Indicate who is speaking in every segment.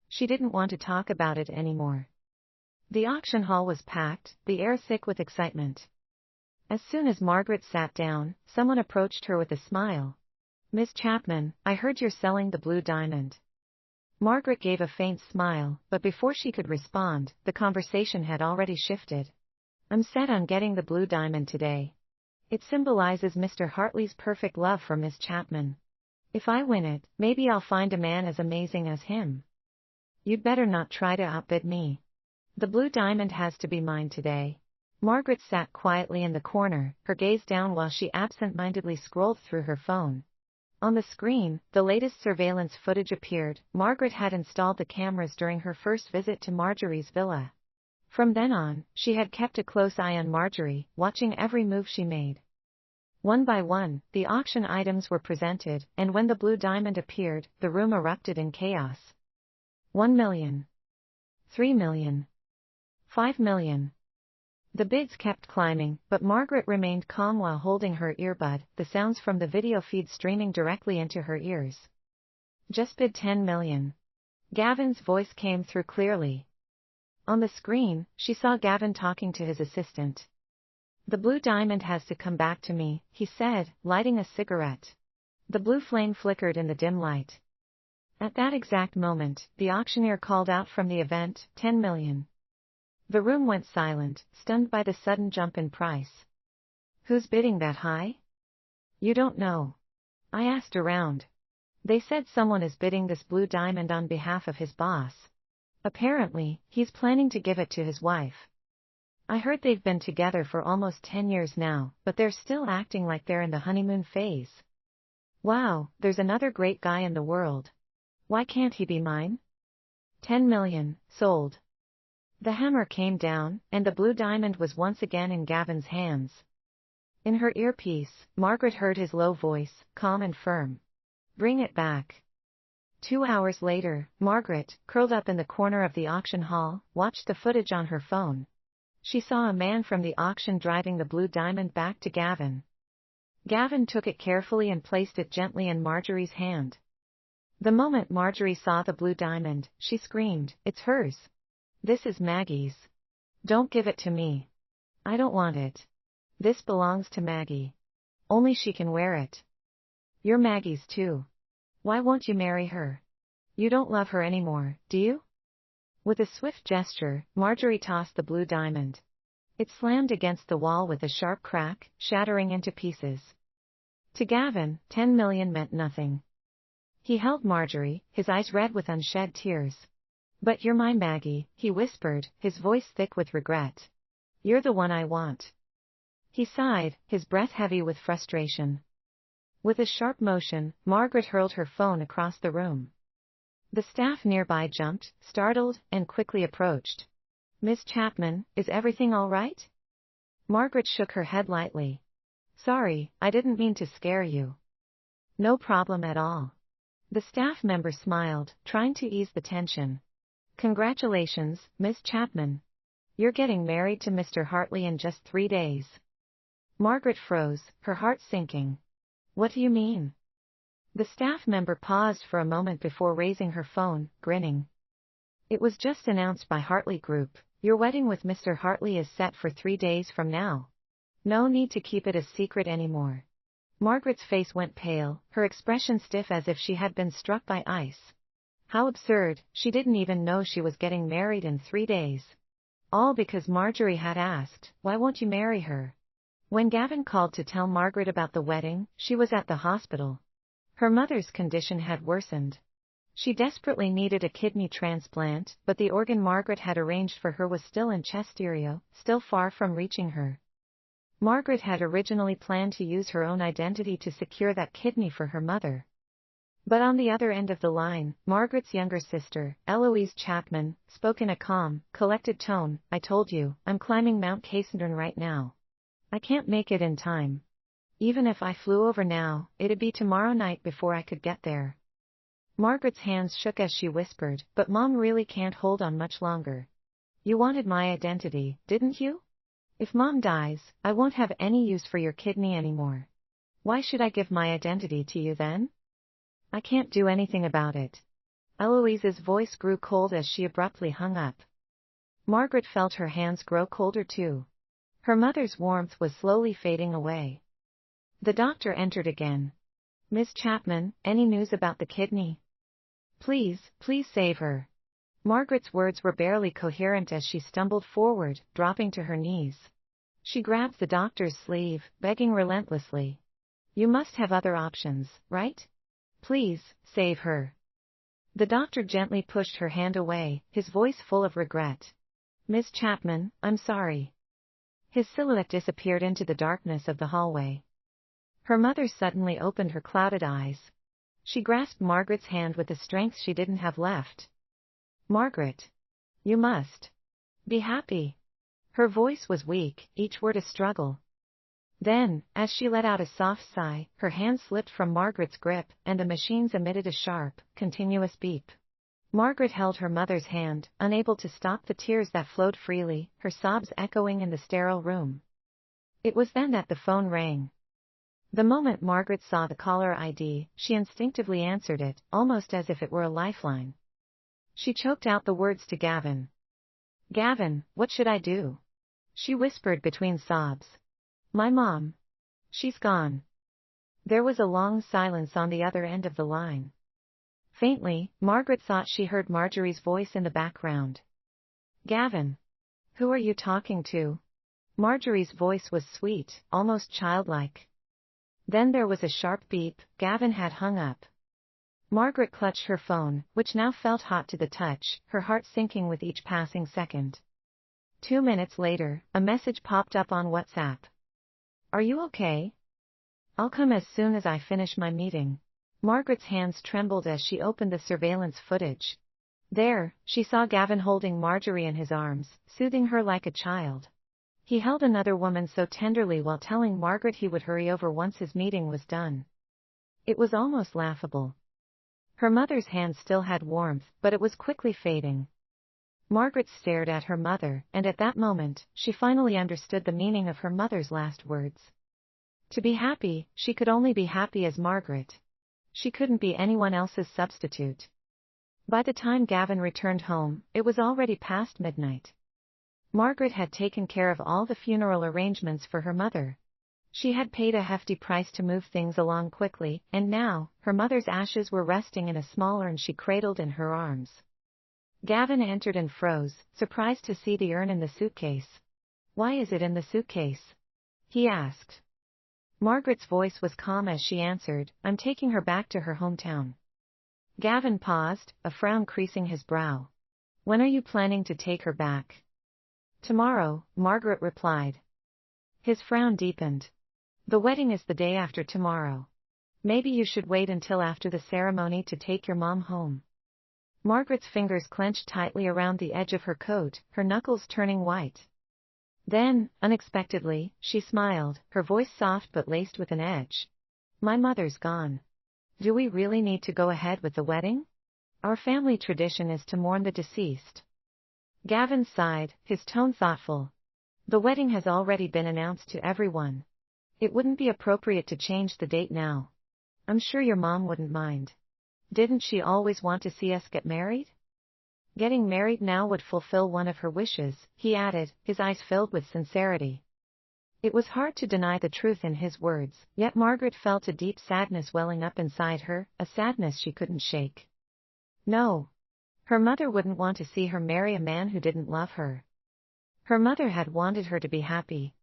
Speaker 1: She didn't want to talk about it anymore. The auction hall was packed, the air thick with excitement. As soon as Margaret sat down, someone approached her with a smile. "Miss Chapman, I heard you're selling the blue diamond." Margaret gave a faint smile, but before she could respond, the conversation had already shifted. "I'm set on getting the blue diamond today. It symbolizes Mr. Hartley's perfect love for Miss Chapman. If I win it, maybe I'll find a man as amazing as him." "You'd better not try to outbid me. The blue diamond has to be mine today." Margaret sat quietly in the corner, her gaze down while she absent-mindedly scrolled through her phone. On the screen, the latest surveillance footage appeared. Margaret had installed the cameras during her first visit to Marjorie's villa. From then on, she had kept a close eye on Marjorie, watching every move she made. One by one, the auction items were presented, and when the blue diamond appeared, the room erupted in chaos. 1 million. 3 million. 5 million. The bids kept climbing, but Margaret remained calm while holding her earbud, the sounds from the video feed streaming directly into her ears. "Just bid 10 million. Gavin's voice came through clearly. On the screen, she saw Gavin talking to his assistant. "The blue diamond has to come back to me," he said, lighting a cigarette. The blue flame flickered in the dim light. At that exact moment, the auctioneer called out from the event, 10 million. The room went silent, stunned by the sudden jump in price. "Who's bidding that high?" "You don't know." "I asked around. They said someone is bidding this blue diamond on behalf of his boss. Apparently, he's planning to give it to his wife. I heard they've been together for almost 10 years now, but they're still acting like they're in the honeymoon phase. Wow, there's another great guy in the world. Why can't he be mine?" 10 million, sold. The hammer came down, and the blue diamond was once again in Gavin's hands. In her earpiece, Margaret heard his low voice, calm and firm. "Bring it back." 2 hours later, Margaret, curled up in the corner of the auction hall, watched the footage on her phone. She saw a man from the auction driving the blue diamond back to Gavin. Gavin took it carefully and placed it gently in Marjorie's hand. The moment Marjorie saw the blue diamond, she screamed, "It's hers. This is Maggie's. Don't give it to me. I don't want it. This belongs to Maggie. Only she can wear it. You're Maggie's too. Why won't you marry her? You don't love her anymore, do you?" With a swift gesture, Marjorie tossed the blue diamond. It slammed against the wall with a sharp crack, shattering into pieces. To Gavin, 10 million meant nothing. He held Marjorie, his eyes red with unshed tears. "But you're my Maggie," he whispered, his voice thick with regret. "You're the one I want." He sighed, his breath heavy with frustration. With a sharp motion, Margaret hurled her phone across the room. The staff nearby jumped, startled, and quickly approached. "Miss Chapman, is everything all right?" Margaret shook her head lightly. "Sorry, I didn't mean to scare you." "No problem at all." The staff member smiled, trying to ease the tension. "Congratulations, Miss Chapman. You're getting married to Mr. Hartley in just 3 days." Margaret froze, her heart sinking. "What do you mean?" The staff member paused for a moment before raising her phone, grinning. "It was just announced by Hartley Group. Your wedding with Mr. Hartley is set for 3 days from now. No need to keep it a secret anymore." Margaret's face went pale, her expression stiff as if she had been struck by ice. How absurd, she didn't even know she was getting married in 3 days. All because Marjorie had asked, "Why won't you marry her?" When Gavin called to tell Margaret about the wedding, she was at the hospital. Her mother's condition had worsened. She desperately needed a kidney transplant, but the organ Margaret had arranged for her was still in Chesterfield, still far from reaching her. Margaret had originally planned to use her own identity to secure that kidney for her mother. But on the other end of the line, Margaret's younger sister, Eloise Chapman, spoke in a calm, collected tone. "I told you, I'm climbing Mount Cassandra right now. I can't make it in time. Even if I flew over now, it'd be tomorrow night before I could get there." Margaret's hands shook as she whispered, "But Mom really can't hold on much longer. You wanted my identity, didn't you? If Mom dies, I won't have any use for your kidney anymore. Why should I give my identity to you then? I can't do anything about it. Eloise's voice grew cold as she abruptly hung up. Margaret felt her hands grow colder too. Her mother's warmth was slowly fading away. The doctor entered again. "Miss Chapman, any news about the kidney? Please, please save her." Margaret's words were barely coherent as she stumbled forward, dropping to her knees. She grabbed the doctor's sleeve, begging relentlessly. "You must have other options, right? Please, save her." The doctor gently pushed her hand away, his voice full of regret. "Miss Chapman, I'm sorry." His silhouette disappeared into the darkness of the hallway. Her mother suddenly opened her clouded eyes. She grasped Margaret's hand with a strength she didn't have left. "Margaret. You must be happy." Her voice was weak, each word a struggle. Then, as she let out a soft sigh, her hand slipped from Margaret's grip, and the machines emitted a sharp, continuous beep. Margaret held her mother's hand, unable to stop the tears that flowed freely, her sobs echoing in the sterile room. It was then that the phone rang. The moment Margaret saw the caller ID, she instinctively answered it, almost as if it were a lifeline. She choked out the words to Gavin. "Gavin, what should I do?" she whispered between sobs. "My mom. She's gone." There was a long silence on the other end of the line. Faintly, Margaret thought she heard Marjorie's voice in the background. "Gavin. Who are you talking to?" Marjorie's voice was sweet, almost childlike. Then there was a sharp beep. Gavin had hung up. Margaret clutched her phone, which now felt hot to the touch, her heart sinking with each passing second. 2 minutes later, a message popped up on WhatsApp. "Are you okay? I'll come as soon as I finish my meeting." Margaret's hands trembled as she opened the surveillance footage. There, she saw Gavin holding Marjorie in his arms, soothing her like a child. He held another woman so tenderly while telling Margaret he would hurry over once his meeting was done. It was almost laughable. Her mother's hand still had warmth, but it was quickly fading. Margaret stared at her mother, and at that moment, she finally understood the meaning of her mother's last words. To be happy, she could only be happy as Margaret. She couldn't be anyone else's substitute. By the time Gavin returned home, it was already past midnight. Margaret had taken care of all the funeral arrangements for her mother. She had paid a hefty price to move things along quickly, and now, her mother's ashes were resting in a small urn she cradled in her arms. Gavin entered and froze, surprised to see the urn in the suitcase. "Why is it in the suitcase?" he asked. Margaret's voice was calm as she answered, "I'm taking her back to her hometown." Gavin paused, a frown creasing his brow. "When are you planning to take her back?" "Tomorrow," Margaret replied. His frown deepened. "The wedding is the day after tomorrow. Maybe you should wait until after the ceremony to take your mom home." Margaret's fingers clenched tightly around the edge of her coat, her knuckles turning white. Then, unexpectedly, she smiled, her voice soft but laced with an edge. "My mother's gone. Do we really need to go ahead with the wedding? Our family tradition is to mourn the deceased." Gavin sighed, his tone thoughtful. "The wedding has already been announced to everyone. It wouldn't be appropriate to change the date now. I'm sure your mom wouldn't mind. Didn't she always want to see us get married?" "Getting married now would fulfill one of her wishes," he added, his eyes filled with sincerity. It was hard to deny the truth in his words, yet Margaret felt a deep sadness welling up inside her, a sadness she couldn't shake. No. Her mother wouldn't want to see her marry a man who didn't love her. Her mother had wanted her to be happy.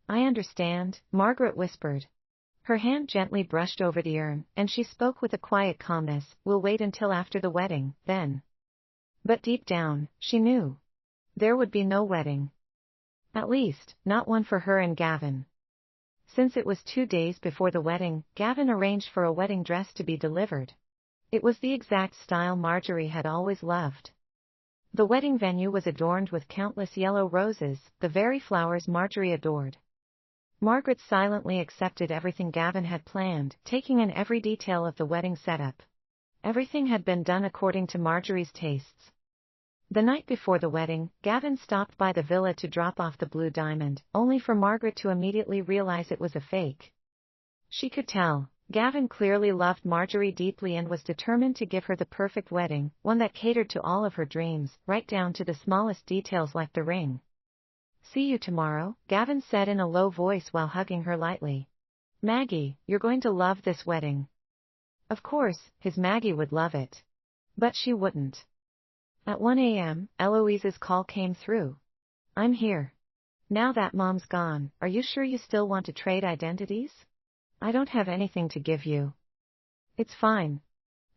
Speaker 1: "I understand," Margaret whispered. Her hand gently brushed over the urn, and she spoke with a quiet calmness. "We'll wait until after the wedding, then." But deep down, she knew. There would be no wedding. At least, not one for her and Gavin. Since it was 2 days before the wedding, Gavin arranged for a wedding dress to be delivered. It was the exact style Marjorie had always loved. The wedding venue was adorned with countless yellow roses, the very flowers Marjorie adored. Margaret silently accepted everything Gavin had planned, taking in every detail of the wedding setup. Everything had been done according to Marjorie's tastes. The night before the wedding, Gavin stopped by the villa to drop off the blue diamond, only for Margaret to immediately realize it was a fake. She could tell. Gavin clearly loved Marjorie deeply and was determined to give her the perfect wedding, one that catered to all of her dreams, right down to the smallest details like the ring. "See you tomorrow," Gavin said in a low voice while hugging her lightly. "Maggie, you're going to love this wedding." Of course, his Maggie would love it. But she wouldn't. At 1 a.m., Eloise's call came through. "I'm here. Now that Mom's gone, are you sure you still want to trade identities?" "I don't have anything to give you." "It's fine.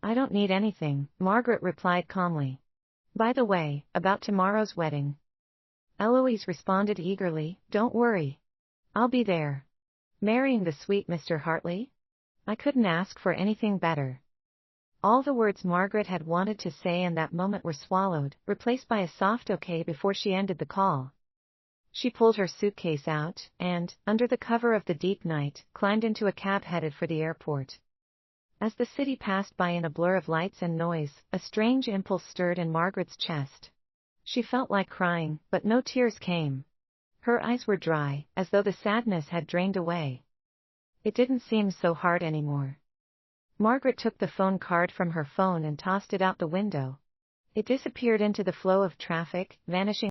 Speaker 1: I don't need anything," Margaret replied calmly. "By the way, about tomorrow's wedding." Eloise responded eagerly, "Don't worry. I'll be there. Marrying the sweet Mr. Hartley? I couldn't ask for anything better." All the words Margaret had wanted to say in that moment were swallowed, replaced by a soft okay before she ended the call. She pulled her suitcase out, and, under the cover of the deep night, climbed into a cab headed for the airport. As the city passed by in a blur of lights and noise, a strange impulse stirred in Margaret's chest. She felt like crying, but no tears came. Her eyes were dry, as though the sadness had drained away. It didn't seem so hard anymore. Margaret took the phone card from her phone and tossed it out the window. It disappeared into the flow of traffic, vanishing